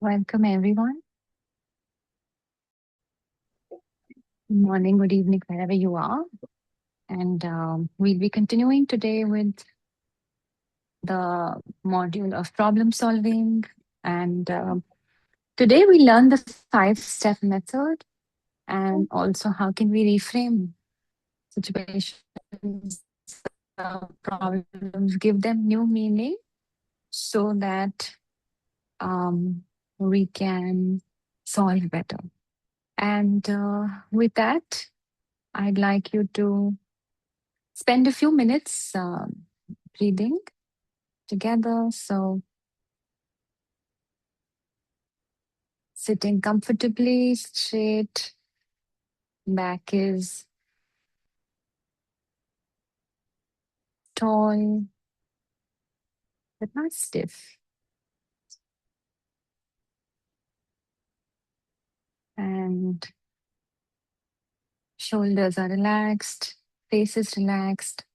Welcome, everyone. Good morning, good evening, wherever you are. And we'll be continuing today with the module of problem solving. And today we learn the 5-step method and also how can we reframe situations, problems, give them new meaning so that we can solve better. And with that, I'd like you to spend a few minutes breathing together. So, sitting comfortably, straight, back is tall, but not stiff. And shoulders are relaxed, face is relaxed.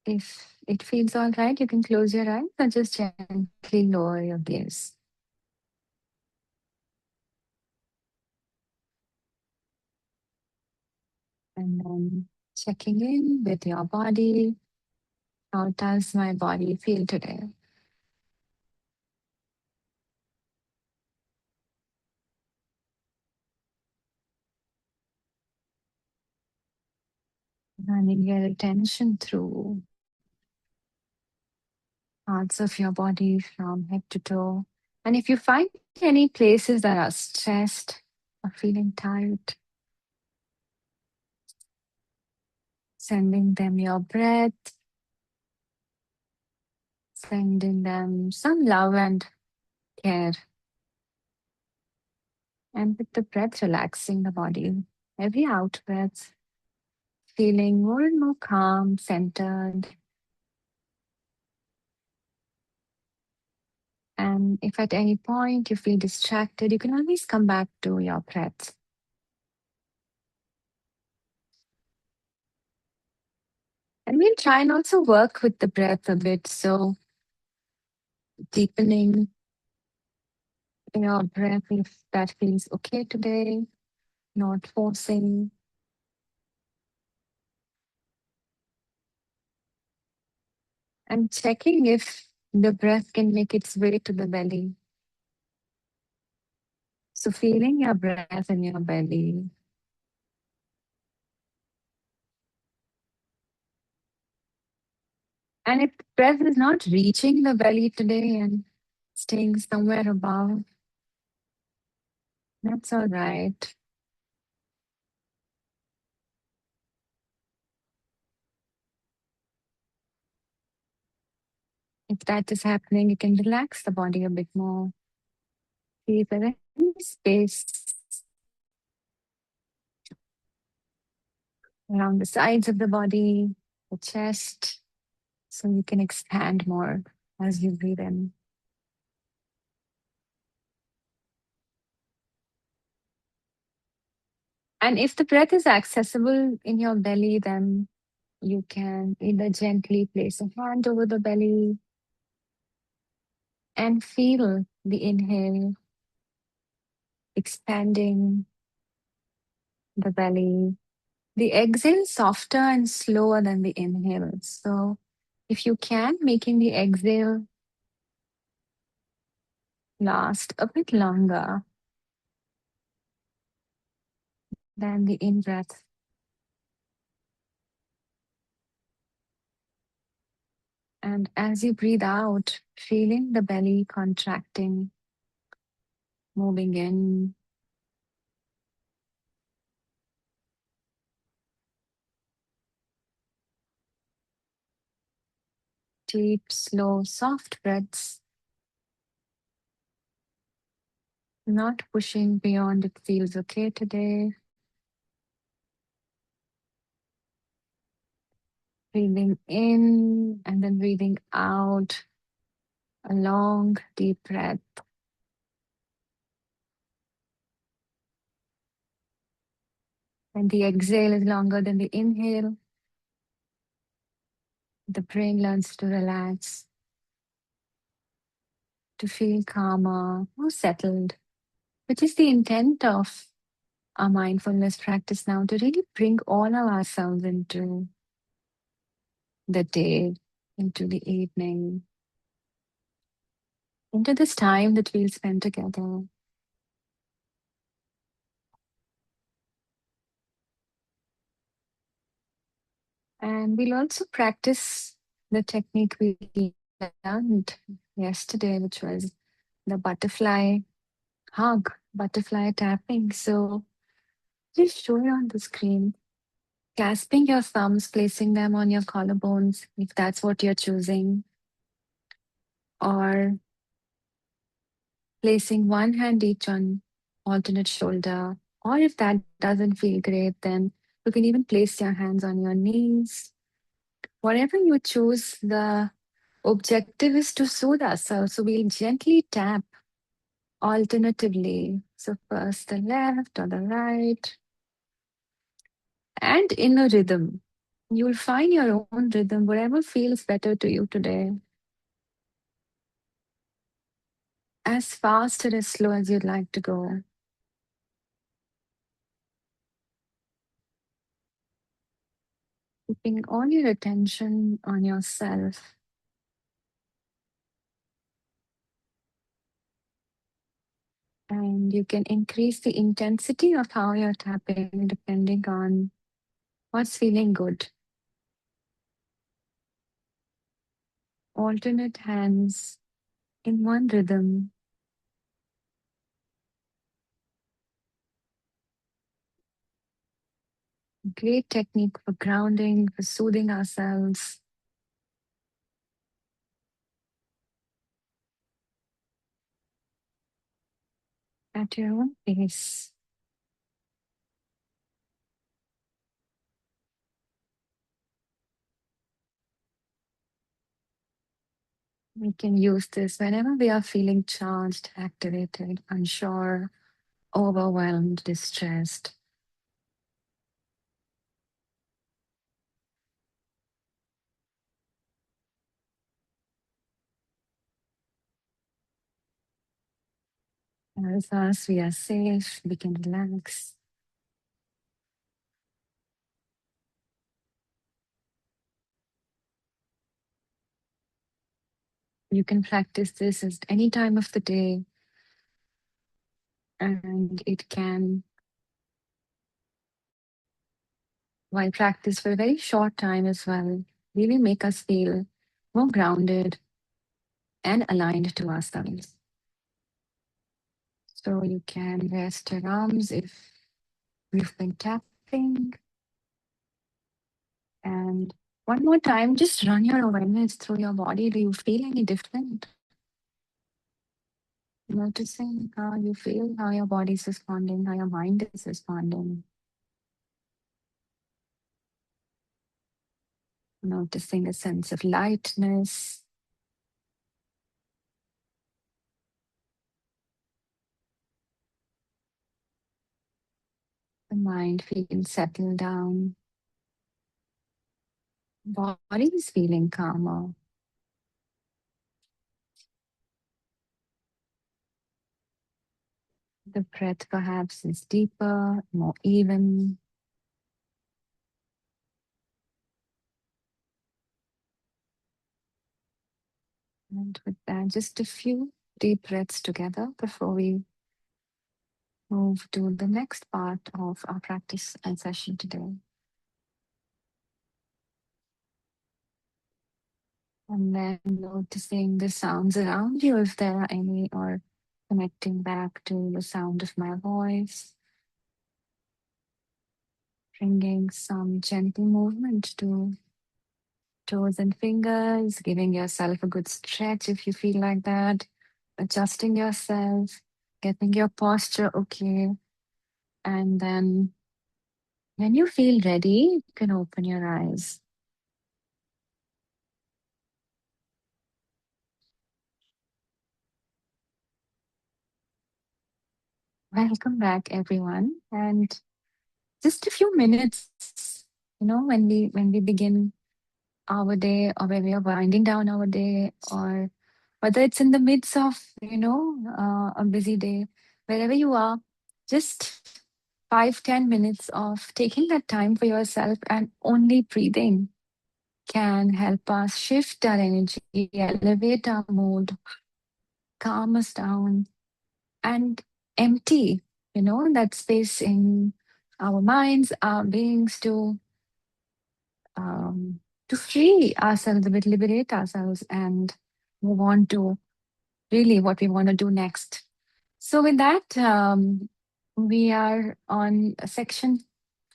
If it feels all right, you can close your eyes or just gently lower your gaze. And then checking in with your body. How does my body feel today? Running your attention through parts of your body from head to toe. And if you find any places that are stressed or feeling tight, sending them your breath, sending them some love and care. And with the breath, relaxing the body. Every out breath, feeling more and more calm, centered. And if at any point you feel distracted, you can always come back to your breath. And we'll try and also work with the breath a bit. So deepening your breath if that feels okay today, not forcing. And checking if the breath can make its way to the belly. So feeling your breath in your belly. And if breath is not reaching the belly today and staying somewhere above, that's all right. If that is happening, you can relax the body a bit more. See if there's any space around the sides of the body, the chest, so you can expand more as you breathe in. And if the breath is accessible in your belly, then you can either gently place a hand over the belly and feel the inhale expanding the belly. The exhale softer and slower than the inhale. So if you can, making the exhale last a bit longer than the in breath. And as you breathe out, feeling the belly contracting, moving in. Deep, slow, soft breaths, not pushing beyond it feels okay today. Breathing in and then breathing out, a long, deep breath. And the exhale is longer than the inhale. The brain learns to relax, to feel calmer, more settled, which is the intent of our mindfulness practice now, to really bring all of ourselves into the day, into the evening, into this time that we'll spend together. And we'll also practice the technique we learned yesterday, which was the butterfly hug, butterfly tapping. So just show you on the screen, clasping your thumbs, placing them on your collarbones, if that's what you're choosing, or placing one hand each on alternate shoulder. Or if that doesn't feel great, then you can even place your hands on your knees. Whatever you choose, the objective is to soothe ourselves. So we'll gently tap alternatively. So first the left or the right, and in a rhythm. You'll find your own rhythm, whatever feels better to you today. As fast or as slow as you'd like to go. Keeping all your attention on yourself. And you can increase the intensity of how you're tapping depending on what's feeling good. Alternate hands in one rhythm. Great technique for grounding, for soothing ourselves. At your own pace. We can use this whenever we are feeling charged, activated, unsure, overwhelmed, distressed. As us, we are safe, we can relax. You can practice this at any time of the day, and it can, while practice for a very short time as well, really make us feel more grounded and aligned to ourselves. So you can rest your arms if you've been tapping. And one more time, just run your awareness through your body. Do you feel any different? Noticing how you feel, how your body is responding, how your mind is responding. Noticing a sense of lightness, the mind feels settled down, body is feeling calmer. The breath perhaps is deeper, more even. And with that, just a few deep breaths together before we move to the next part of our practice and session today. And then noticing the sounds around you, if there are any, or connecting back to the sound of my voice. Bringing some gentle movement to toes and fingers, giving yourself a good stretch if you feel like that, adjusting yourself, getting your posture okay. And then when you feel ready, you can open your eyes. Welcome back, everyone. And just a few minutes, when we begin our day, or when we are winding down our day, or whether it's in the midst of, a busy day, wherever you are, just 5-10 minutes of taking that time for yourself and only breathing can help us shift our energy, elevate our mood, calm us down, and empty, that space in our minds, our beings um, to free ourselves a bit, liberate ourselves, and move on to really what we want to do next. So, with that, we are on section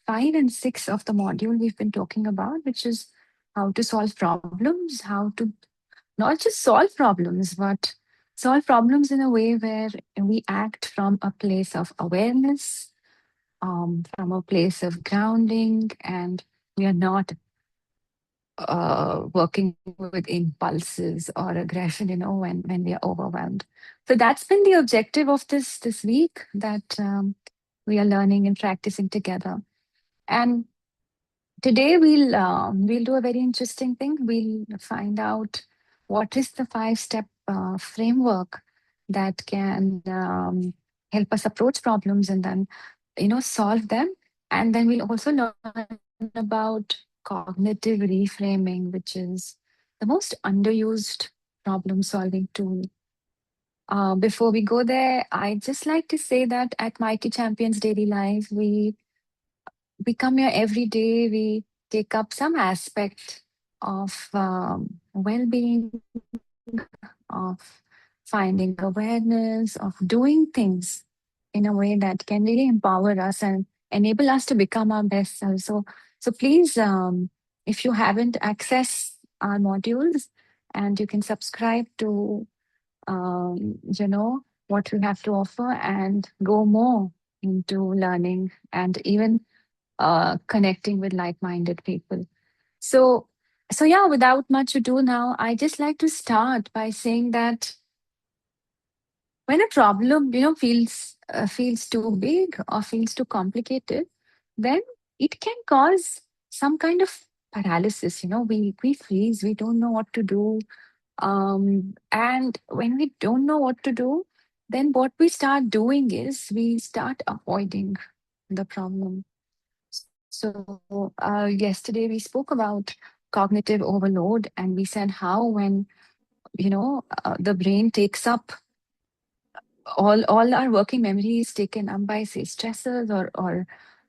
5 and 6 of the module we've been talking about, which is how to solve problems, how to not just solve problems, but solve problems in a way where we act from a place of awareness, from a place of grounding, and we are not working with impulses or aggression, when we are overwhelmed. So that's been the objective of this week that we are learning and practicing together. And today we'll do a very interesting thing. We'll find out what is the 5-step framework that can help us approach problems and then solve them. And then we'll also learn about cognitive reframing, which is the most underused problem solving tool. Before we go there, I just like to say that at Mighty Champions Daily Life, we come here every day. We take up some aspect of well-being, of finding awareness, of doing things in a way that can really empower us and enable us to become our best selves. So please, if you haven't accessed our modules, and you can subscribe to, what we have to offer and go more into learning and even connecting with like-minded people. So, so yeah, without much ado now, I just like to start by saying that when a problem, feels too big or feels too complicated, then it can cause some kind of paralysis. We freeze, we don't know what to do. And when we don't know what to do, then what we start doing is we start avoiding the problem. So, yesterday we spoke about cognitive overload, and we said how when the brain takes up all our working memory is taken up by, say, stressors or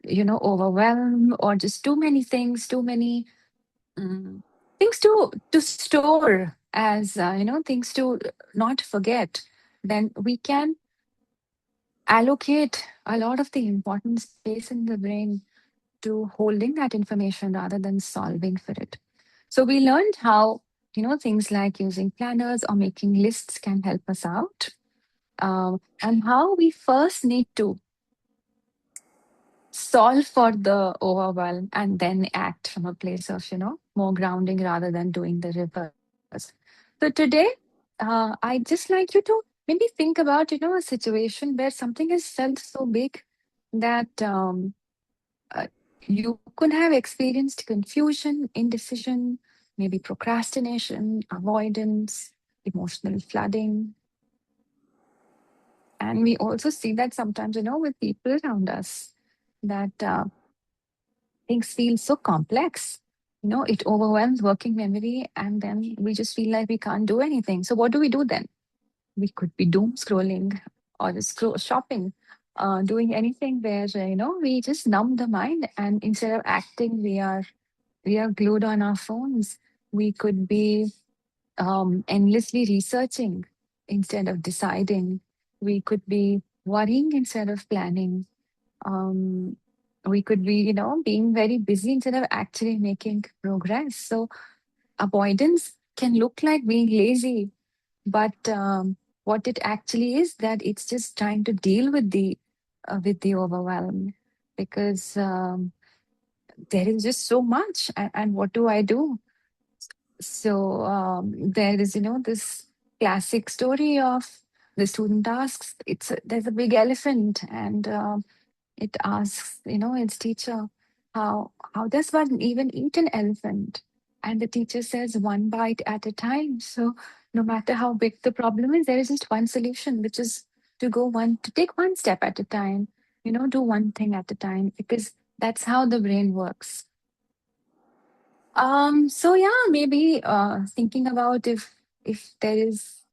overwhelm, or just too many things, too many mm, things to store as things to not forget. Then we can allocate a lot of the important space in the brain to holding that information rather than solving for it. So we learned how, things like using planners or making lists can help us out, and how we first need to solve for the overwhelm and then act from a place of, more grounding rather than doing the reverse. So today, I'd just like you to maybe think about, a situation where something has felt so big that you could have experienced confusion, indecision, maybe procrastination, avoidance, emotional flooding. And we also see that sometimes, with people around us, that things feel so complex. It overwhelms working memory, and then we just feel like we can't do anything. So, what do we do then? We could be doom scrolling or just shopping, doing anything where, we just numb the mind, and instead of acting, we are glued on our phones. We could be endlessly researching instead of deciding. We could be worrying instead of planning. Um, we could be, being very busy instead of actually making progress. So avoidance can look like being lazy, but what it actually is, that it's just trying to deal with the overwhelm, because there is just so much, and what do I do? So there is, this classic story of the student asks, there's a big elephant, and it asks, its teacher, how does one even eat an elephant? And the teacher says one bite at a time. So no matter how big the problem is, there is just one solution, which is to take one step at a time, do one thing at a time, because that's how the brain works. So yeah, maybe thinking about if there is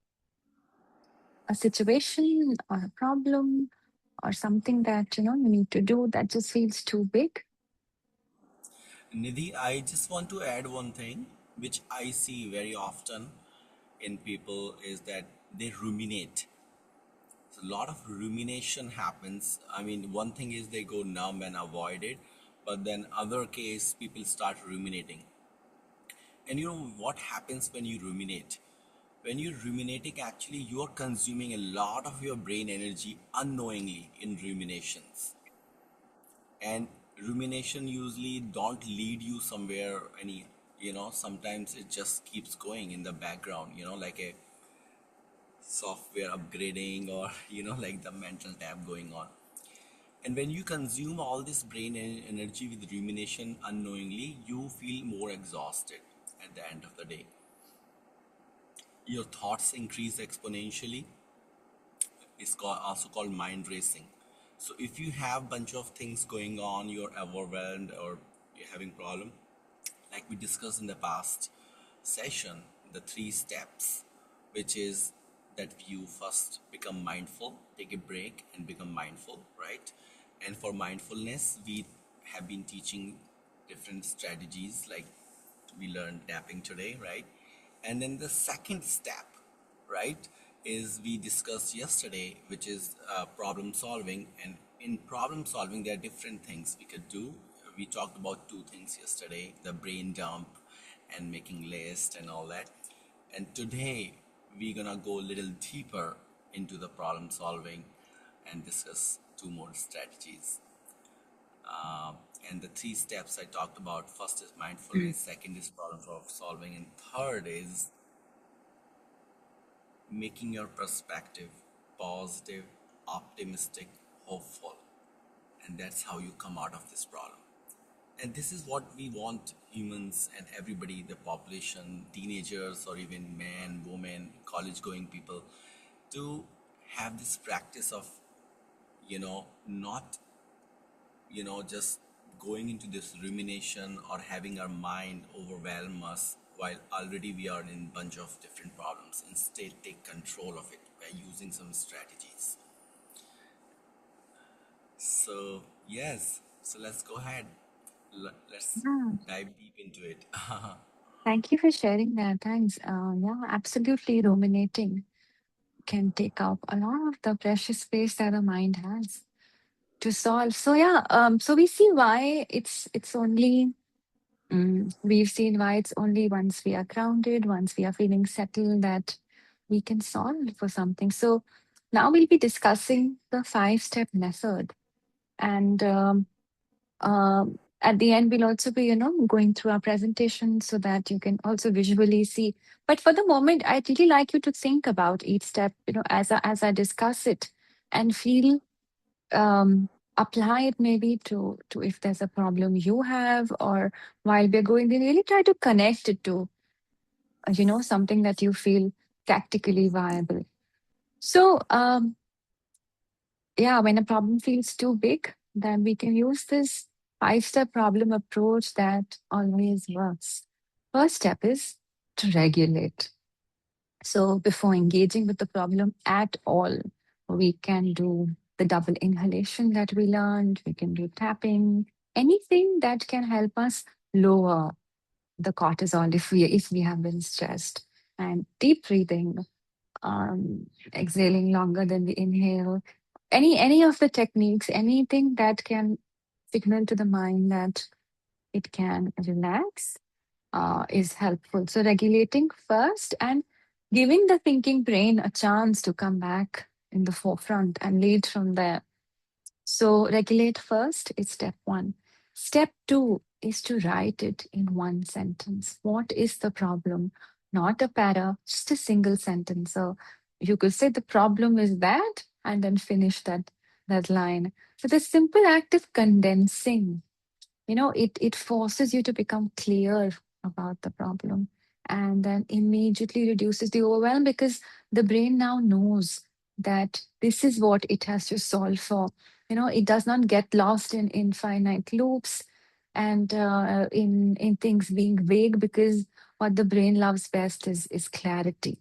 a situation or a problem or something that you need to do that just feels too big. Nidhi, I just want to add one thing which I see very often in people is that they ruminate. So a lot of rumination happens. I mean, one thing is they go numb and avoid it, but then other case people start ruminating. And you know what happens when you ruminate? When you're ruminating, actually you're consuming a lot of your brain energy unknowingly in ruminations. And rumination usually don't lead you somewhere any, sometimes it just keeps going in the background, like a software upgrading or like the mental tab going on. And when you consume all this brain energy with rumination unknowingly, you feel more exhausted at the end of the day. Your thoughts increase exponentially. It's also called mind racing. So if you have bunch of things going on, you're overwhelmed or you're having problem, like we discussed in the past session, the three steps, which is that you first become mindful, take a break and become mindful, right? And for mindfulness, we have been teaching different strategies, like we learned tapping today, right? And then the second step, right, is we discussed yesterday, which is problem solving. And in problem solving, there are different things we could do. We talked about two things yesterday, the brain dump and making list and all that. And today we're gonna go a little deeper into the problem solving and discuss two more strategies. Uh, and the three steps I talked about, first is Mm. mindfulness, second is problem solving, and third is making your perspective positive, optimistic, hopeful. And that's how you come out of this problem. And this is what we want humans and everybody, the population, teenagers, or even men, women, college going people, to have this practice of, not, just going into this rumination or having our mind overwhelm us while already we are in bunch of different problems. Instead, take control of it by using some strategies. So yes, so let's go ahead. Let's Yeah. dive deep into it. Thank you for sharing that. Thanks. Yeah, absolutely. Ruminating can take up a lot of the precious space that the mind has to solve. So yeah, so we see why it's only we've seen why it's only once we are grounded, once we are feeling settled, that we can solve for something. So now we'll be discussing the 5-step method, and at the end we'll also be going through our presentation so that you can also visually see. But for the moment, I'd really like you to think about each step, as I discuss it, and feel, apply it maybe to if there's a problem you have, or while we're going, we really try to connect it to something that you feel practically viable. So yeah, when a problem feels too big, then we can use this 5-step problem approach that always works. First step is to regulate. So before engaging with the problem at all, we can do the double inhalation that we learned, we can do tapping, anything that can help us lower the cortisol if we have been stressed. And deep breathing, exhaling longer than we inhale. Any of the techniques, anything that can signal to the mind that it can relax, is helpful. So regulating first and giving the thinking brain a chance to come back in the forefront and lead from there. So regulate first is step one. Step two is to write it in one sentence. What is the problem? Not a para, just a single sentence. So you could say the problem is that, and then finish that line. So the simple act of condensing, it forces you to become clear about the problem, and then immediately reduces the overwhelm because the brain now knows that this is what it has to solve for. It does not get lost in infinite loops and in things being vague, because what the brain loves best is clarity.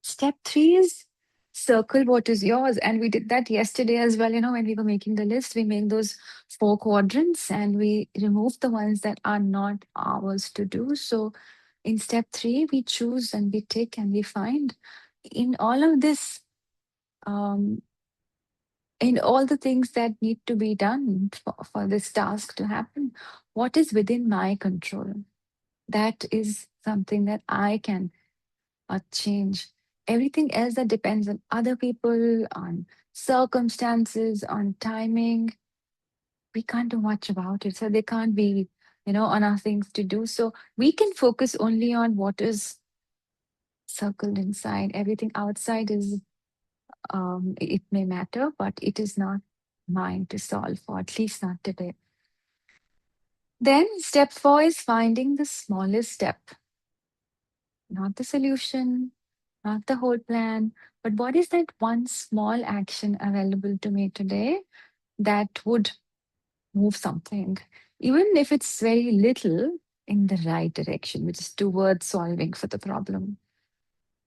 Step three is circle what is yours. And we did that yesterday as well. When we were making the list, we made those four quadrants and we removed the ones that are not ours to do. So in step three, we choose and we tick and we find in all of this, um, in all the things that need to be done for this task to happen, what is within my control? That is something that I can change. Everything else that depends on other people, on circumstances, on timing, we can't do much about it. So they can't be, on our things to do. So we can focus only on what is circled inside. Everything outside is, it may matter, but it is not mine to solve, or at least not today. Then step four is finding the smallest step, not the solution, not the whole plan, but what is that one small action available to me today that would move something, even if it's very little, in the right direction, which is towards solving for the problem.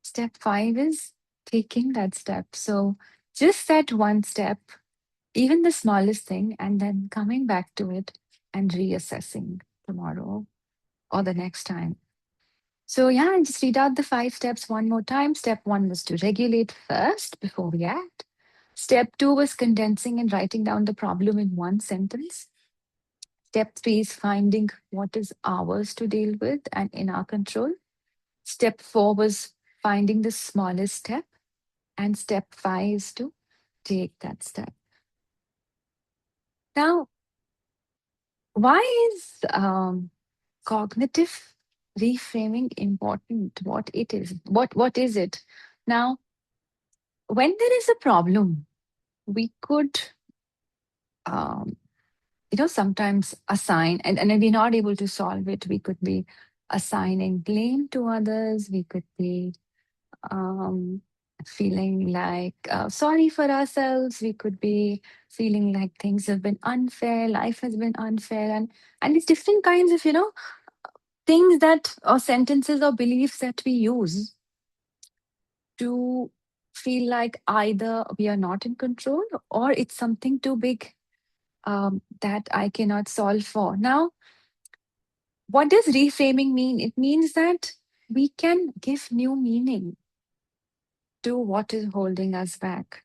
Step five is taking that step. So just that one step, even the smallest thing, and then coming back to it and reassessing tomorrow or the next time. So, yeah, and just read out the five steps one more time. Step one was to regulate first before we act. Step two was condensing and writing down the problem in one sentence. Step three is finding what is ours to deal with and in our control. Step four was finding the smallest step. And step five is to take that step. Now, why is cognitive reframing important? What is it? Now, when there is a problem, we could, um, sometimes assign, and if we're not able to solve it, we could be assigning blame to others. We could be um, feeling like sorry for ourselves. We could be feeling like things have been unfair, life has been unfair, and it's different kinds of, things that, or sentences or beliefs that we use to feel like either we are not in control or it's something too big, that I cannot solve for. Now, what does reframing mean? It means that we can give new meaning to what is holding us back.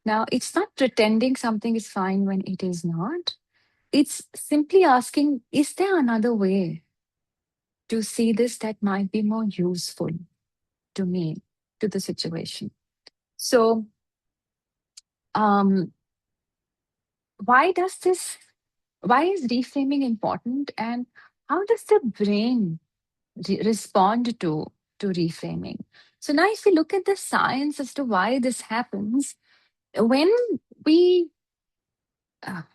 Now, it's not pretending something is fine when it is not. It's simply asking, is there another way to see this that might be more useful to me, to the situation? So, um, why does this, why is reframing important, and how does the brain respond to reframing? So now if we look at the science as to why this happens, when we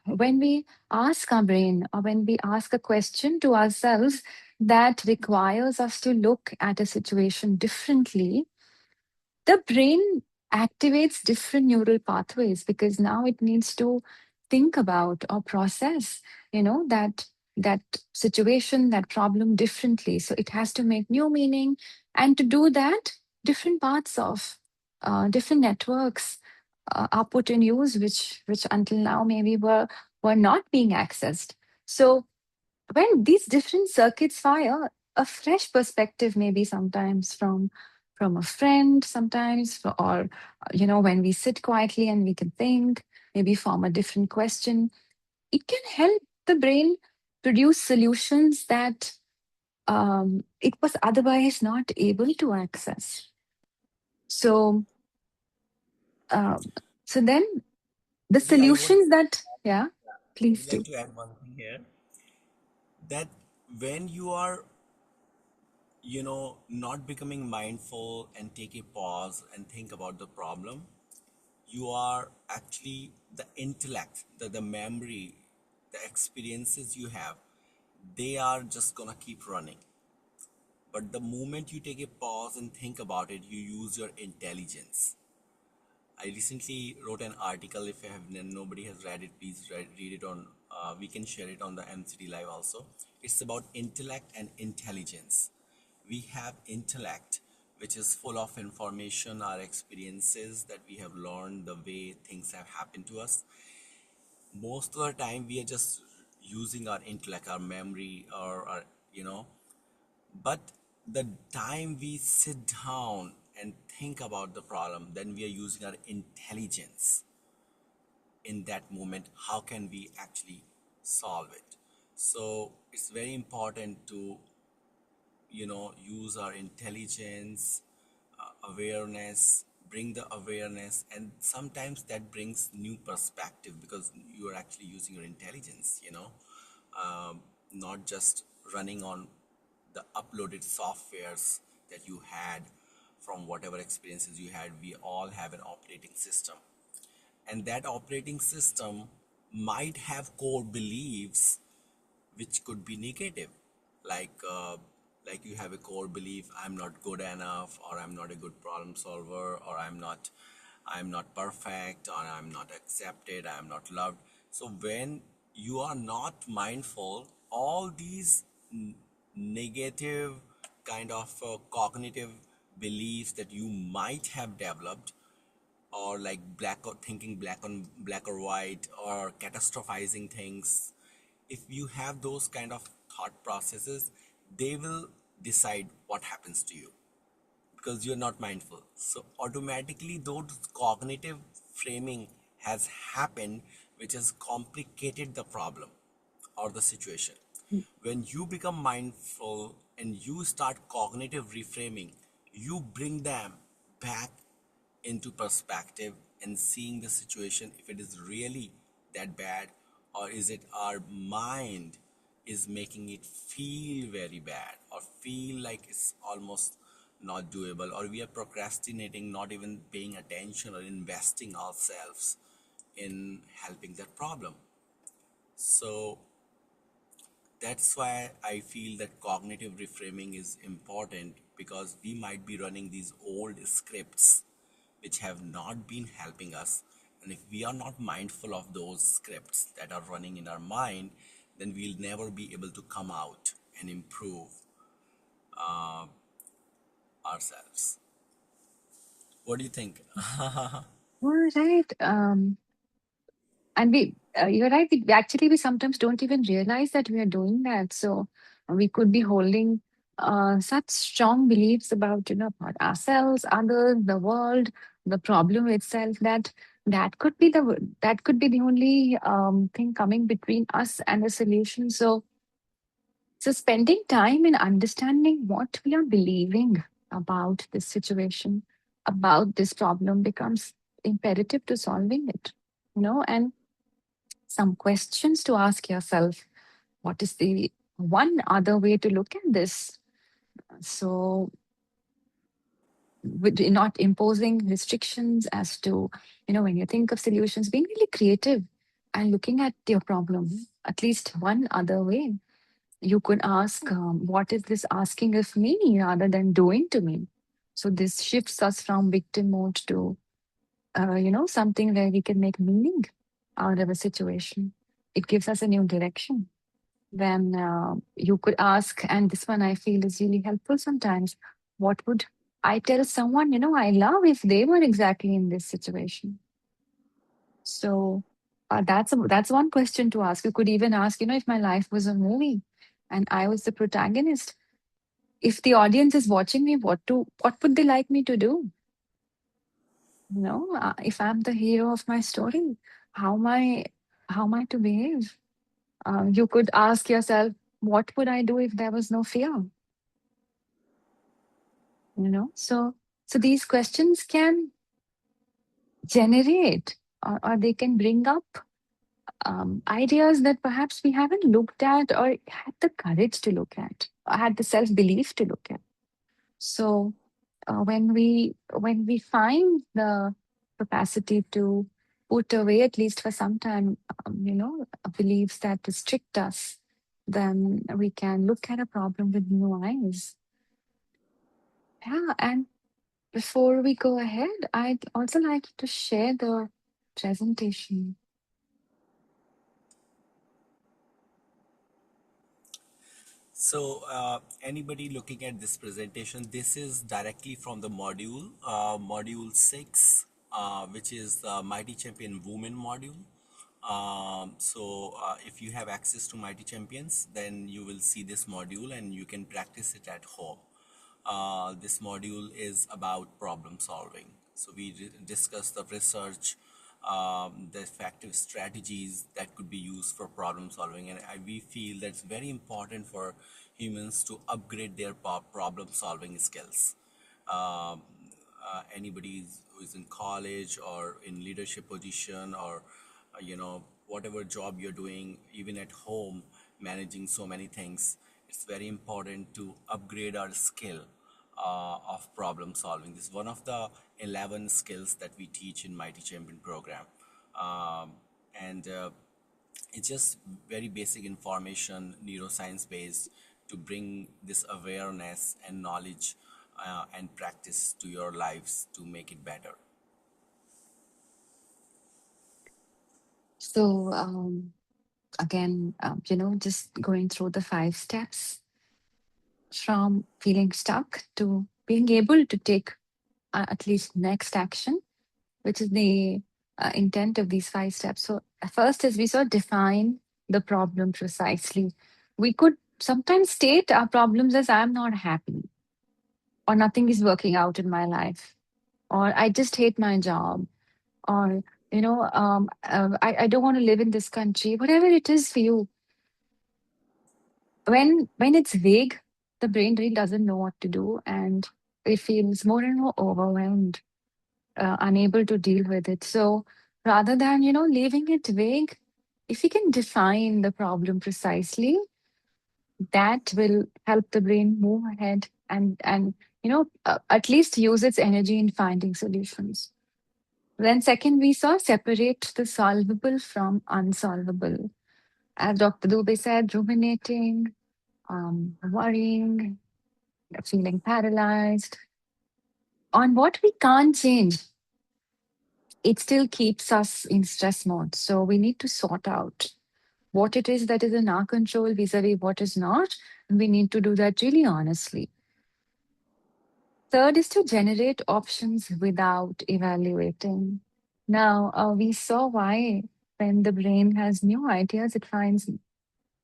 when we ask our brain, or when we ask a question to ourselves that requires us to look at a situation differently, the brain activates different neural pathways because now it needs to think about or process, that situation, that problem differently. So it has to make new meaning, and to do that, different parts of different networks are put in use, which until now maybe were not being accessed. So when these different circuits fire, a fresh perspective maybe sometimes from a friend, sometimes or when we sit quietly and we can think, maybe form a different question, it can help the brain produce solutions that it was otherwise not able to access. So um, so then the Nidhi, I would solutions that, yeah, I would please like do. to add one thing here, that when you are, not becoming mindful and take a pause and think about the problem, you are actually the intellect, the memory, the experiences you have, they are just gonna keep running. But the moment you take a pause and think about it, you use your intelligence. I recently wrote an article. If nobody has read it, please read it on. We can share it on the MCD Live also. It's about intellect and intelligence. We have intellect, which is full of information, our experiences that we have learned, the way things have happened to us. Most of the time, we are just using our intellect, our memory, or our, but the time we sit down and think about the problem, then we are using our intelligence in that moment. How can we actually solve it? So it's very important to, use our intelligence, awareness, bring the awareness, and sometimes that brings new perspective because you are actually using your intelligence, not just running on the uploaded softwares that you had from whatever experiences you had. We all have an operating system, and that operating system might have core beliefs which could be negative, like you have a core belief, I'm not good enough, or I'm not a good problem solver, or I'm not perfect, or I'm not accepted, I'm not loved. So when you are not mindful, all these negative kind of cognitive beliefs that you might have developed, or like thinking black or white, or catastrophizing things, if you have those kind of thought processes, they will decide what happens to you because you're not mindful. So automatically those cognitive framing has happened, which has complicated the problem or the situation. When you become mindful and you start cognitive reframing, you bring them back into perspective and seeing the situation, if it is really that bad, or is it our mind is making it feel very bad, or feel like it's almost not doable, or we are procrastinating, not even paying attention or investing ourselves in helping that problem. So that's why I feel that cognitive reframing is important, because we might be running these old scripts which have not been helping us. And if we are not mindful of those scripts that are running in our mind, then we'll never be able to come out and improve ourselves. What do you think? All right. And you're right. We sometimes don't even realize that we are doing that. So we could be holding such strong beliefs about, about ourselves, others, the world, the problem itself, that could be the only thing coming between us and the solution. So spending time in understanding what we are believing about this situation, about this problem, becomes imperative to solving it. And some questions to ask yourself: what is the one other way to look at this? So, with not imposing restrictions as to, when you think of solutions, being really creative and looking at your problem at least one other way. You could ask, what is this asking of me rather than doing to me? So, this shifts us from victim mode to, something where we can make meaning out of a situation. It gives us a new direction. Then you could ask, and this one I feel is really helpful sometimes: what would I tell someone, I love, if they were exactly in this situation? So that's one question to ask. You could even ask, if my life was a movie and I was the protagonist, if the audience is watching me, what would they like me to do? If I'm the hero of my story, how am I how am I to behave? You could ask yourself, what would I do if there was no fear? So these questions can generate, or they can bring up ideas that perhaps we haven't looked at or had the courage to look at, or had the self belief to look at. So when we find the capacity to put away, at least for some time, beliefs that restrict us, then we can look at a problem with new eyes. Yeah, and before we go ahead, I'd also like to share the presentation. So, anybody looking at this presentation, this is directly from the module 6, which is the Mighty Champion Women module. If you have access to Mighty Champions, then you will see this module and you can practice it at home. This module is about problem solving. So we discuss the research, the effective strategies that could be used for problem solving, and we feel that's very important for humans to upgrade their problem solving skills. Um, Anybody who is in college or in leadership position, or whatever job you're doing, even at home, managing so many things, it's very important to upgrade our skill of problem solving. This is one of the 11 skills that we teach in Mighty Champion program. And It's just very basic information, neuroscience based, to bring this awareness and knowledge and practice to your lives to make it better. So, again, just going through the 5 steps from feeling stuck to being able to take at least next action, which is the intent of these 5 steps. So, first is we sort of define the problem precisely. We could sometimes state our problems as I'm not happy, or nothing is working out in my life, or I just hate my job, or I don't want to live in this country. Whatever it is for you, when it's vague, the brain really doesn't know what to do, and it feels more and more overwhelmed, unable to deal with it. So rather than leaving it vague, if we can define the problem precisely, that will help the brain move ahead and at least use its energy in finding solutions. Then second, we saw separate the solvable from unsolvable. As Dr. Dubey said, ruminating, worrying, feeling paralyzed on what we can't change, it still keeps us in stress mode. So we need to sort out what it is that is in our control vis-a-vis what is not. And we need to do that really honestly. Third is to generate options without evaluating. Now, we saw why when the brain has new ideas, it finds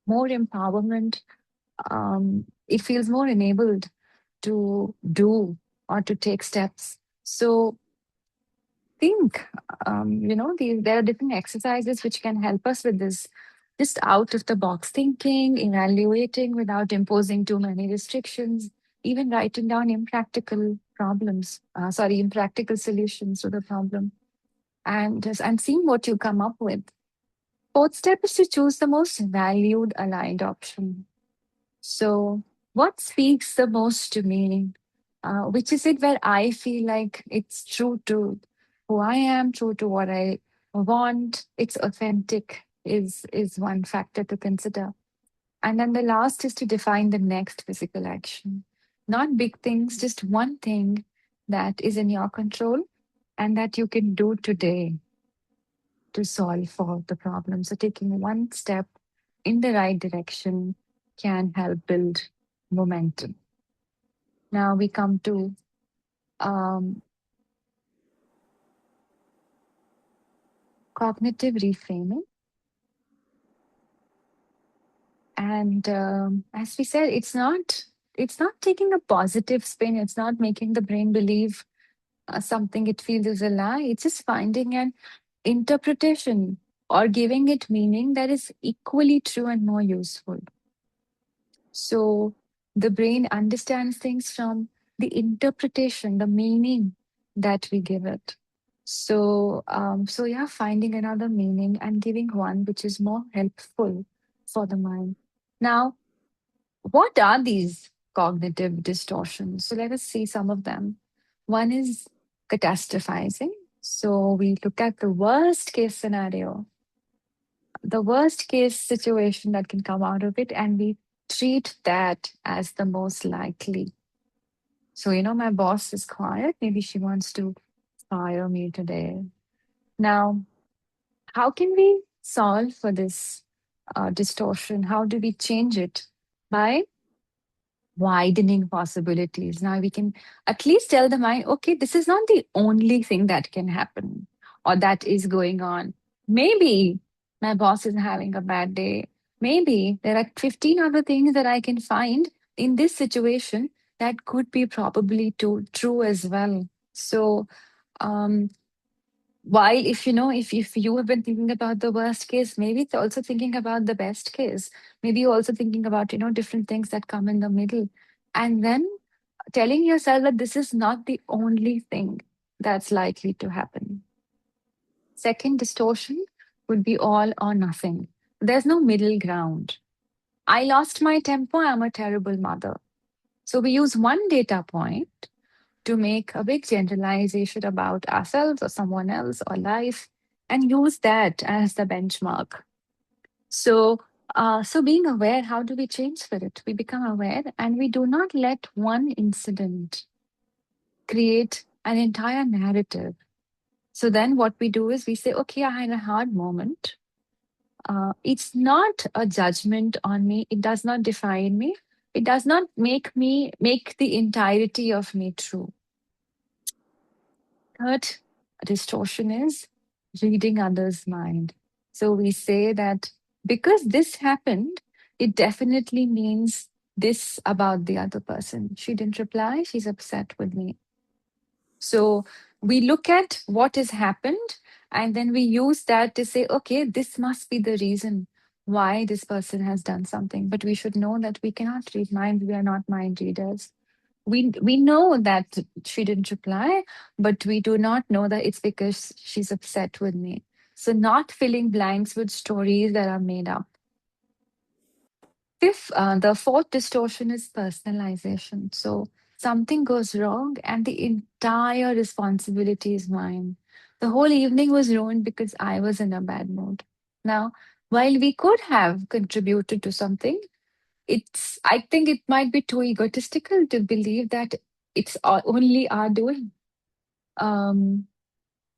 more empowerment. It feels more enabled to do or to take steps. So think, there are different exercises which can help us with this. Just out of the box thinking, evaluating without imposing too many restrictions, even writing down impractical solutions to the problem, and seeing what you come up with. Fourth step is to choose the most valued aligned option. So, what speaks the most to me? Which is it where I feel like it's true to who I am, true to what I want, it's authentic is one factor to consider. And then the last is to define the next physical action. Not big things, just one thing that is in your control and that you can do today to solve for the problem. So taking one step in the right direction can help build momentum. Now we come to um, cognitive reframing. And as we said, it's not taking a positive spin. It's not making the brain believe something it feels is a lie. It's just finding an interpretation or giving it meaning that is equally true and more useful. So the brain understands things from the interpretation, the meaning that we give it. So yeah, finding another meaning and giving one which is more helpful for the mind. Now, what are these cognitive distortions? So let us see some of them. One is catastrophizing. So we look at the worst case scenario the worst case situation that can come out of it, and we treat that as the most likely. So, my boss is quiet. Maybe she wants to fire me today. Now, how can we solve for this distortion? How do we change it? By widening possibilities. Now we can at least tell the mind, okay, this is not the only thing that can happen or that is going on. Maybe my boss is having a bad day. Maybe there are 15 other things that I can find in this situation that could be probably true as well. So, um, while if you have been thinking about the worst case, maybe it's also thinking about the best case. Maybe you're also thinking about different things that come in the middle, and then telling yourself that this is not the only thing that's likely to happen. Second distortion would be all or nothing. There's no middle ground. I lost my temper, I'm a terrible mother. So we use one data point to make a big generalization about ourselves or someone else or life, and use that as the benchmark. So, so being aware, how do we change for it? We become aware and we do not let one incident create an entire narrative. So then what we do is we say, okay, I had a hard moment. It's not a judgment on me. It does not define me. It does not make the entirety of me true. Third distortion is reading others' mind. So we say that because this happened, it definitely means this about the other person. She didn't reply, she's upset with me. So we look at what has happened and then we use that to say, okay, this must be the reason why this person has done something. But we should know that we cannot read mind. We are not mind readers. We know that she didn't reply, but we do not know that it's because she's upset with me. So not filling blanks with stories that are made up. The fourth distortion is personalization. So something goes wrong and the entire responsibility is mine. The whole evening was ruined because I was in a bad mood. Now, while we could have contributed to something, I think it might be too egotistical to believe that it's only our doing. Um,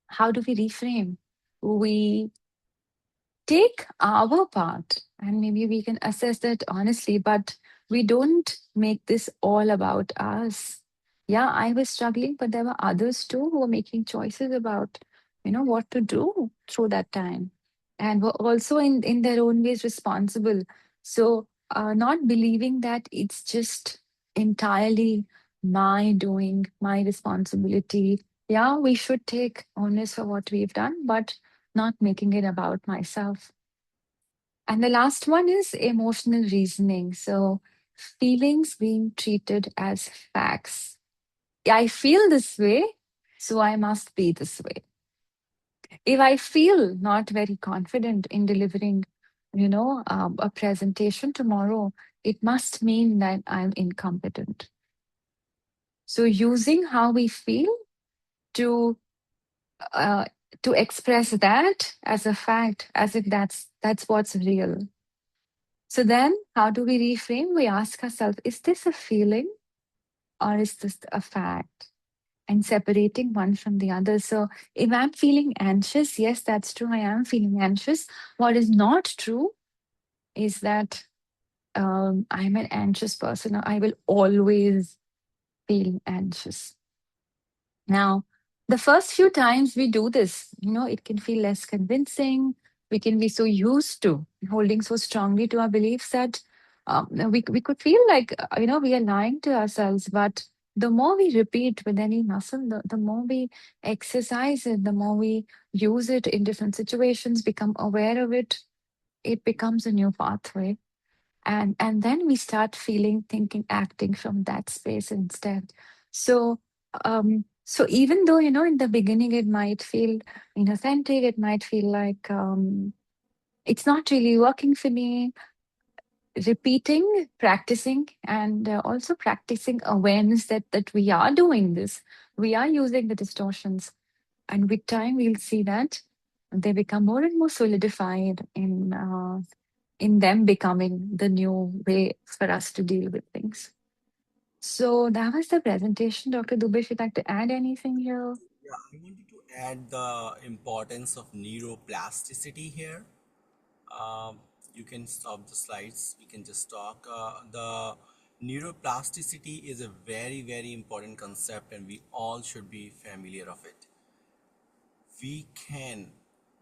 how do we reframe? We take our part and maybe we can assess that honestly, but we don't make this all about us. Yeah, I was struggling, but there were others too who were making choices about what to do through that time, and were also in their own ways responsible. So not believing that it's just entirely my doing, my responsibility. Yeah, we should take onus for what we've done, but not making it about myself. And the last one is emotional reasoning. So, feelings being treated as facts. I feel this way, so I must be this way. If I feel not very confident in delivering, a presentation tomorrow, it must mean that I'm incompetent. So, using how we feel to uh, to express that as a fact, as if that's what's real. So then, how do we reframe? We ask ourselves, is this a feeling or is this a fact? And separating one from the other. So, if I'm feeling anxious, yes, that's true. I am feeling anxious. What is not true is that I'm an anxious person. I will always feel anxious. Now, the first few times we do this, it can feel less convincing. We can be so used to holding so strongly to our beliefs that we could feel like, we are lying to ourselves. But the more we repeat with any muscle, the more we exercise it, the more we use it in different situations, become aware of it, it becomes a new pathway, and then we start feeling, thinking, acting from that space instead. So so even though in the beginning it might feel inauthentic, it might feel like it's not really working for me, repeating, practicing, and also practicing awareness that we are doing this, we are using the distortions, and with time we'll see that they become more and more solidified in them becoming the new way for us to deal with things. So that was the presentation, Dr. Dubey. If you'd like to add anything here. Yeah, I wanted to add the importance of neuroplasticity here. Um, you can stop the slides. We can just talk. The neuroplasticity is a very, very important concept, and we all should be familiar of it. We can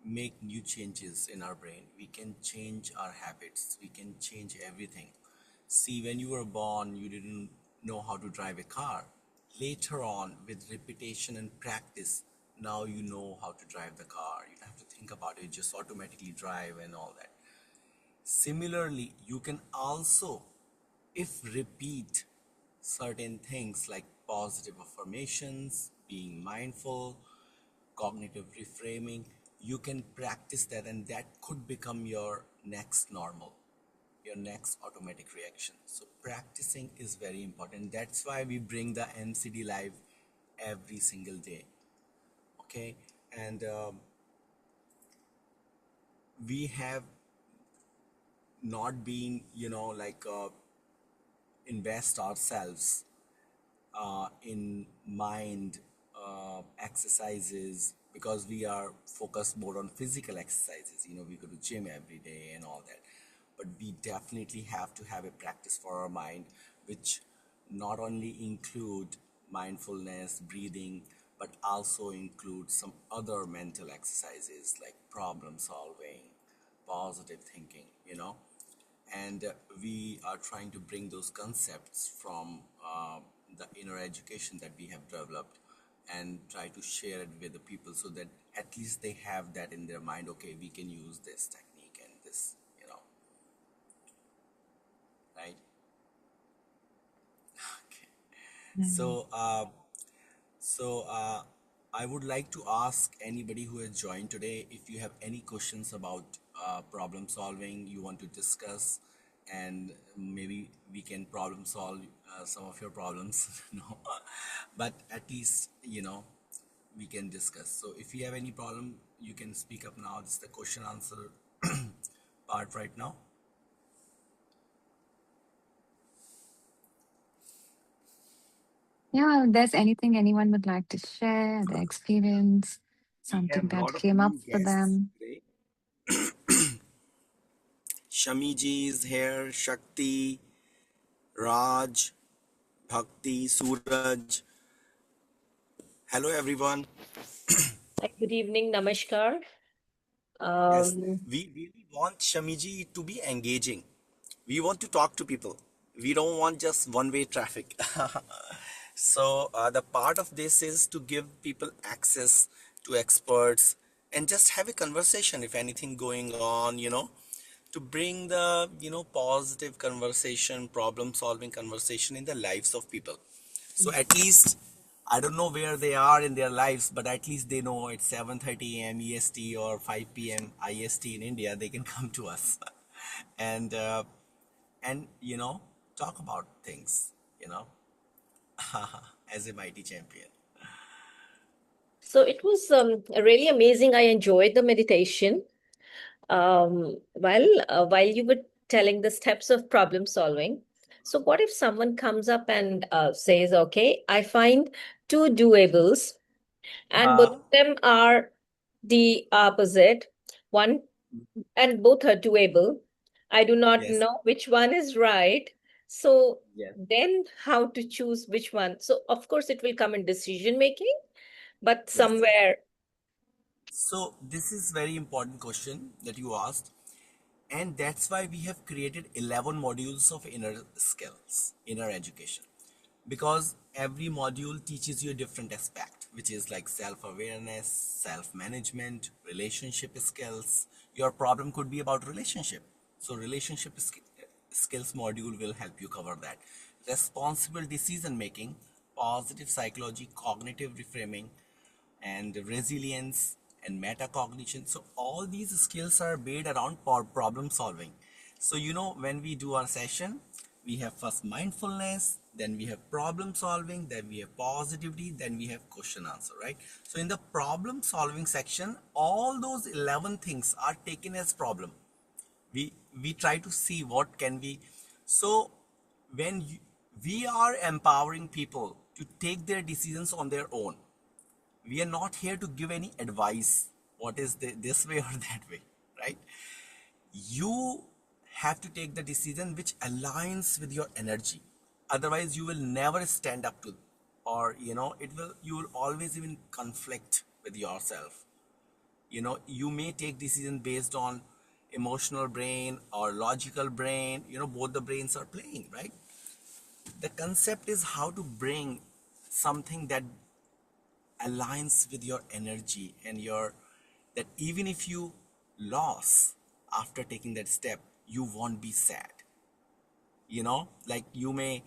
make new changes in our brain. We can change our habits. We can change everything. See, when you were born, you didn't know how to drive a car. Later on, with repetition and practice, now you know how to drive the car. You don't have to think about it, you just automatically drive and all that. Similarly, you can also, if repeat certain things like positive affirmations, being mindful, cognitive reframing, you can practice that, and that could become your next normal, your next automatic reaction. So practicing is very important. That's why we bring the MCD live every single day. Okay, and we have not been, invest ourselves in mind exercises, because we are focused more on physical exercises. We go to gym every day and all that, but we definitely have to have a practice for our mind, which not only include mindfulness, breathing, but also include some other mental exercises like problem solving, positive thinking, and we are trying to bring those concepts from the inner education that we have developed and try to share it with the people, so that at least they have that in their mind. Okay, we can use this technique and this, right? Okay. Mm. So I would like to ask anybody who has joined today, if you have any questions about problem solving you want to discuss, and maybe we can problem solve some of your problems. No, but at least we can discuss. So if you have any problem, you can speak up now. This is the question answer part right now. Yeah, if there's anything anyone would like to share, their experience, We something have a that lot of came up new for guests them. today. Shamiji is here, Shakti, Raj, Bhakti, Suraj. Hello, everyone. Hi, good evening, Namaskar. Yes, Um, we really want Shamiji to be engaging. We want to talk to people. We don't want just one-way traffic. So the part of this is to give people access to experts and just have a conversation if anything going on, to bring the, positive conversation, problem solving conversation in the lives of people. So at least I don't know where they are in their lives, but at least they know it's 7:30 a.m. EST or 5 p.m. IST in India. They can come to us, and talk about things, you know, as a mighty champion. so it was really amazing. I enjoyed the meditation. While you were telling the steps of problem solving. So what if someone comes up and says, "Okay, I find two doables, and both Uh, of them are the opposite. One and both are doable. I do not yes, know which one is right. So yes, then how to choose which one? So of course it will come in decision making, but yes. somewhere So this is very important question that you asked. And that's why we have created 11 modules of inner skills, inner education. Because every module teaches you a different aspect, which is like self awareness, self management, relationship skills. Your problem could be about relationship. So, skills module will help you cover that. Responsible decision making, positive psychology, cognitive reframing, and resilience and metacognition. So all these skills are based around problem solving. So when we do our session, we have first mindfulness, then we have problem solving, then we have positivity, then we have question answer, right? So in the problem solving section, all those 11 things are taken as problem. We try to see what can be. So when we are empowering people to take their decisions on their own, we are not here to give any advice what is this way or that way, right? You have to take the decision which aligns with your energy. Otherwise you will never stand up to, or you will always even conflict with yourself. You may take decision based on emotional brain or logical brain. Both the brains are playing, right? The concept is how to bring something that aligns with your energy and your, that even if you lose after taking that step, you won't be sad. Like you may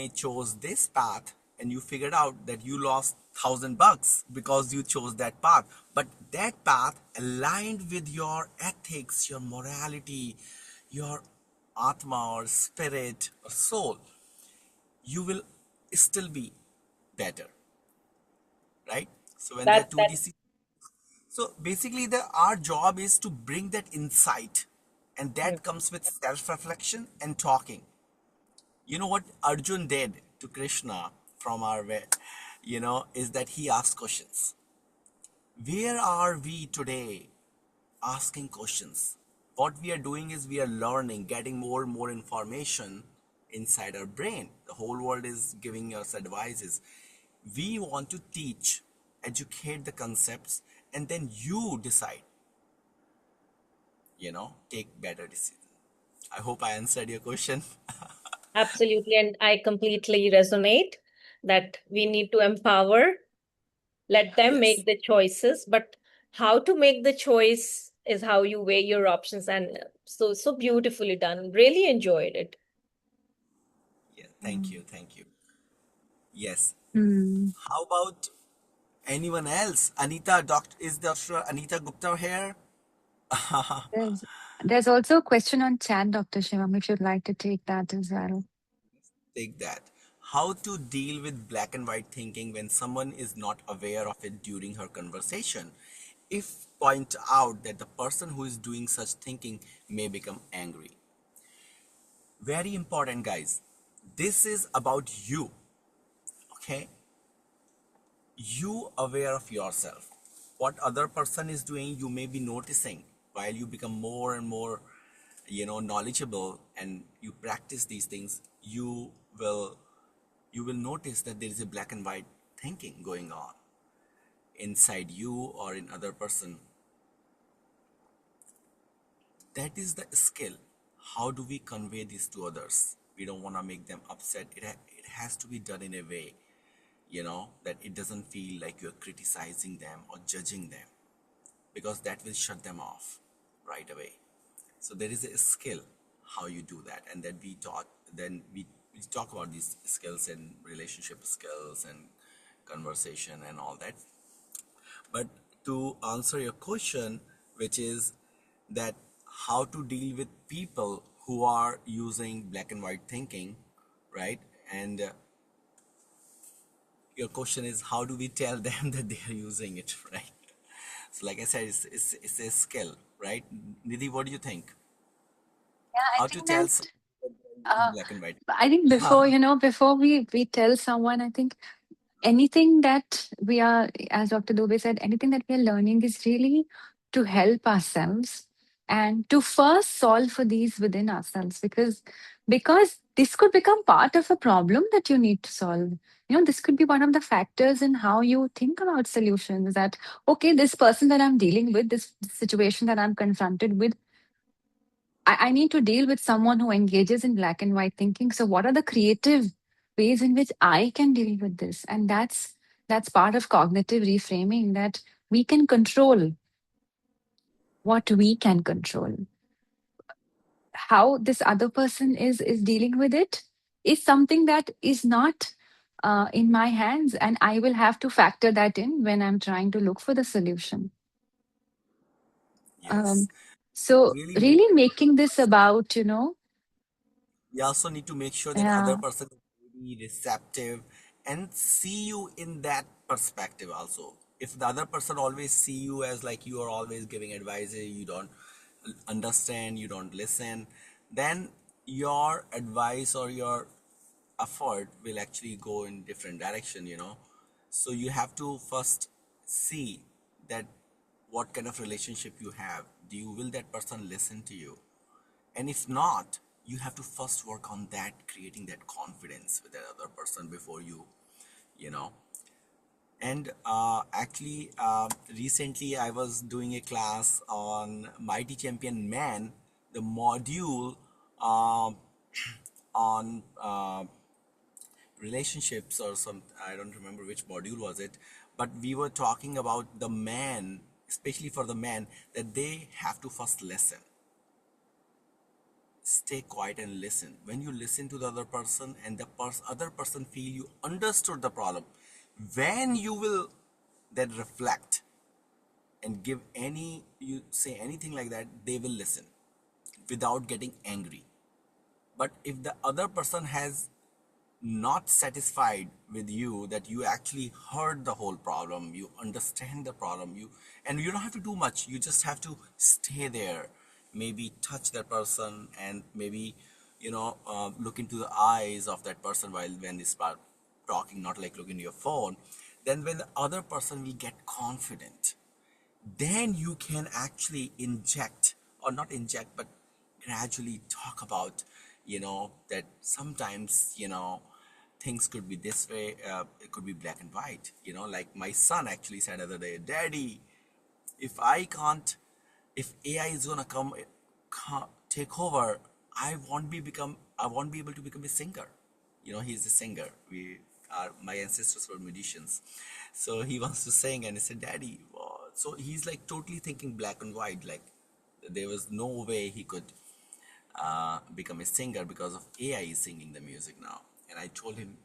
chose this path and you figured out that you lost $1,000 because you chose that path, but that path aligned with your ethics, your morality, your atma or spirit or soul, you will still be better, right? So when there are two That decisions, so basically our job is to bring that insight, and that comes with self-reflection and talking. What Arjun did to Krishna from our way, is that he asked questions. Where are we today asking questions? What we are doing is we are learning, getting more and more information inside our brain. The whole world is giving us advices. We want to teach, educate the concepts, and then you decide, take better decisions. I hope I answered your question. absolutely, and I completely resonate that we need to empower, let them Yes, make the choices, but how to make the choice is how you weigh your options, and so beautifully done. Really enjoyed it. yeah, thank you. Yes. Mm. How about anyone else? Anita, is Dr. Anita Gupta here? There's there's also a question on chat, Dr. Shivam, if you'd like to take that as well. Take that. How to deal with black and white thinking when someone is not aware of it during her conversation? If point out that the person who is doing such thinking may become angry. Very important, guys. This is about you, okay? You aware of yourself. What other person is doing, you may be noticing. While you become more and more knowledgeable and you practice these things, will you will notice that there is a black and white thinking going on inside you or in other person. That is the skill. How do we convey this to others? We don't want to make them upset. It has to be done in a way, that it doesn't feel like you're criticizing them or judging them, because that will shut them off right away. So there is a skill how you do that, and then we talk about these skills and relationship skills and conversation and all that. But to answer your question, which is that how to deal with people who are using black and white thinking, right? And your question is, how do we tell them that they are using it, right? So like I said, it's a skill, right? Nidhi, what do you think? Yeah, I How to think tell that someone that they are using uh, black and white? I think before we tell someone, I think anything that we are, as Dr. Dubey said, anything that we are learning is really to help ourselves and to first solve for these within ourselves, because this could become part of a problem that you need to solve. This could be one of the factors in how you think about solutions. That okay, this person that I'm dealing with, this situation that I'm confronted with, I need to deal with someone who engages in black and white thinking. So, what are the creative ways in which I can deal with this? And that's part of cognitive reframing, that we can control what we can control. How this other person is dealing with it is something that is not in my hands, and I will have to factor that in when I'm trying to look for the solution. Yes. Um, so, Really make really making this about you also need to make sure that other Yeah. person is really receptive and see you in that perspective also. If the other person always see you as like you are always giving advice, you don't understand, you don't listen, then your advice or your effort will actually go in different direction, you know. So you have to first see that what kind of relationship you have. Do you will that person listen to you? And if not, you have to first work on that, creating that confidence with that other person before you know. And actually, recently I was doing a class on Mighty Champion Man, the module uh, on relationships or some, I don't remember which module was it, but we were talking about the man, especially for the man, that they have to first listen, stay quiet and listen. When you listen to the other person and the other person feel you understood the problem, when you will then reflect and give any, you say anything like that, they will listen without getting angry. But if the other person has not satisfied with you, that you actually heard the whole problem, you understand the problem, you, and you don't have to do much, you just have to stay there, maybe touch that person, and maybe look into the eyes of that person while when they start talking, not like looking at your phone. Then when the other person will get confident, then you can actually inject, or not inject, but gradually talk about, that sometimes, things could be this way, it could be black and white, like my son actually said the other day, Daddy, if I can't, if AI is gonna take over, I won't be able to become a singer. He's a singer. My ancestors were musicians, so he wants to sing, and he said, Daddy, so he's like totally thinking black and white, like there was no way he could become a singer because of AI is singing the music now. And I told him,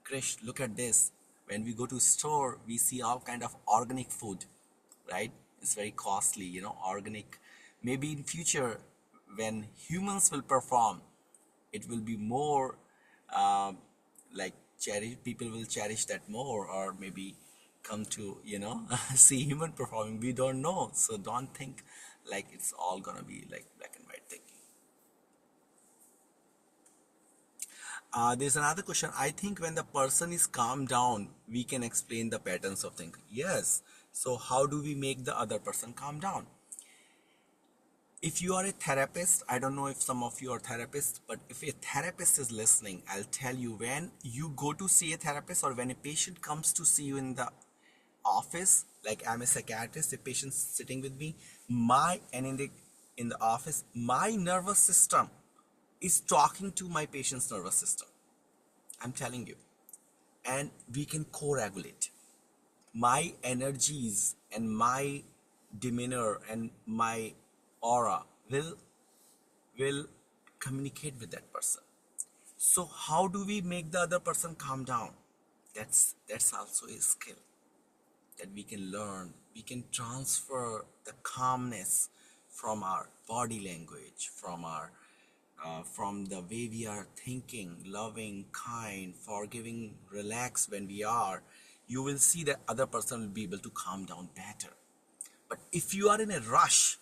Krish, look at this. When we go to store, we see all kind of organic food, right? It's very costly, organic. Maybe in future, when humans will perform, it will be more um like cherish. People will cherish that more, or maybe come to see human performing. We don't know, so don't think like it's all gonna be like black and white thinking. There's another question. I think when the person is calmed down, we can explain the patterns of thinking. Yes. So how do we make the other person calm down? If you are a therapist, I don't know if some of you are therapists, but if a therapist is listening, I'll tell you, when you go to see a therapist or when a patient comes to see you in the office, like I'm a psychiatrist, a patient sitting with me, and in the office, my nervous system is talking to my patient's nervous system. I'm telling you. And we can co-regulate. My energies and my demeanor and my aura will communicate with that person. So how do we make the other person calm down? That's also a skill that we can learn. We can transfer the calmness from our body language, from the way we are thinking, loving, kind, forgiving, relaxed when we are. You will see that other person will be able to calm down better. But if you are in a rush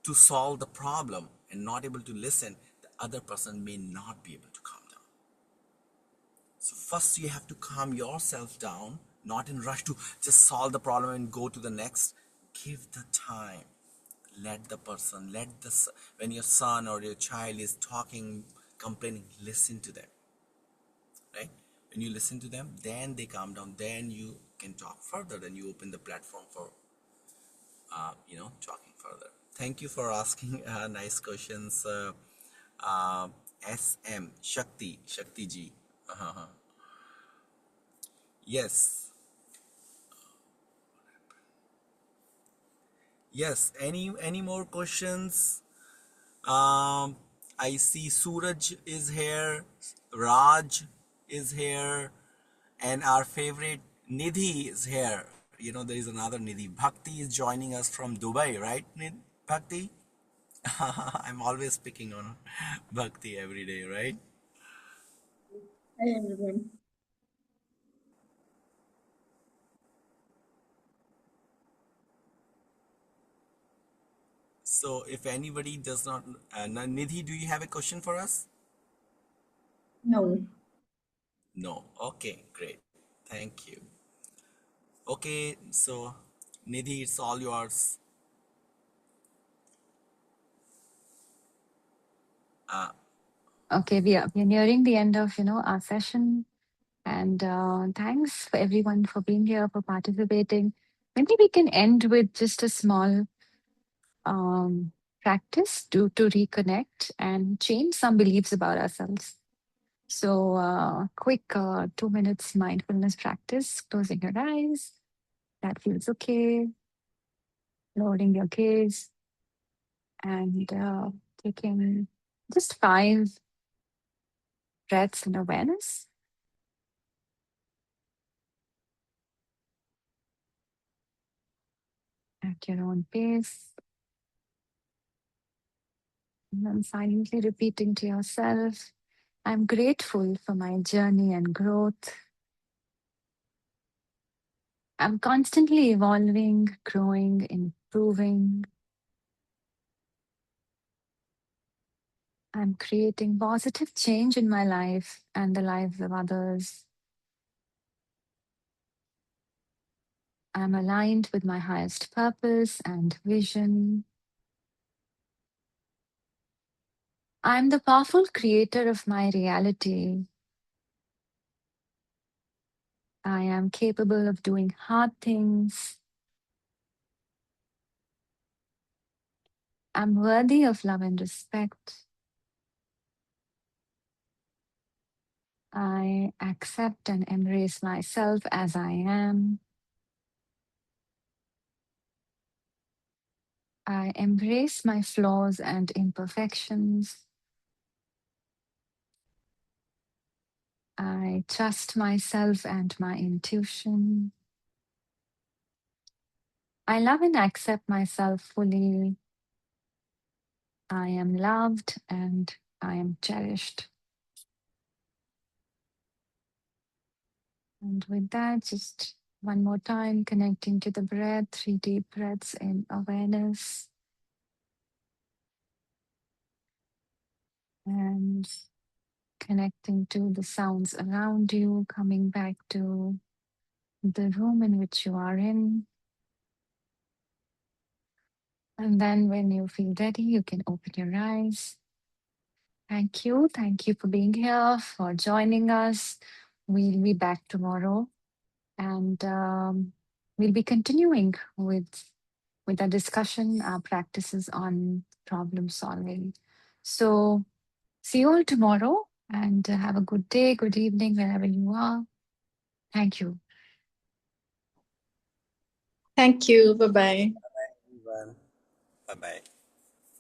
to solve the problem and not able to listen, the other person may not be able to calm down. So first you have to calm yourself down, not in rush to just solve the problem and go to the next. Give the time. Let the person, when your son or your child is talking, complaining, listen to them, right? When you listen to them, then they calm down, then you can talk further, then you open the platform for talking further. Thank you for asking nice questions, uh, SM Shakti ji. Uh-huh. Yes, yes, any more questions? I see Suraj is here, Raj is here, and our favorite Nidhi is here. There is another Nidhi. Bhakti is joining us from Dubai, right, Bhakti? I'm always picking on Bhakti every day, right? Hi, everyone. So if anybody does not, Nidhi, do you have a question for us? No. No. Okay, great. Thank you. Okay, so Nidhi, it's all yours. Uh, Okay, we are nearing the end of our session, and thanks for everyone for being here, for participating. Maybe we can end with just a small um, practice to reconnect and change some beliefs about ourselves. So, quick 2 minutes mindfulness practice, closing your eyes. That feels okay. Lowering your gaze and taking just 5 breaths in awareness at your own pace. And then silently repeating to yourself, I'm grateful for my journey and growth. I'm constantly evolving, growing, improving. I'm creating positive change in my life and the lives of others. I'm aligned with my highest purpose and vision. I'm the powerful creator of my reality. I am capable of doing hard things. I'm worthy of love and respect. I accept and embrace myself as I am. I embrace my flaws and imperfections. I trust myself and my intuition. I love and accept myself fully. I am loved and I am cherished. And with that, just one more time, connecting to the breath, 3 deep breaths in awareness. And connecting to the sounds around you, coming back to the room in which you are in. And then when you feel ready, you can open your eyes. Thank you. Thank you for being here, for joining us. We'll be back tomorrow and we'll be continuing with our discussion, our practices on problem solving. So see you all tomorrow and have a good day, good evening, wherever you are. Thank you. Thank you. Bye bye. everyone. Bye bye.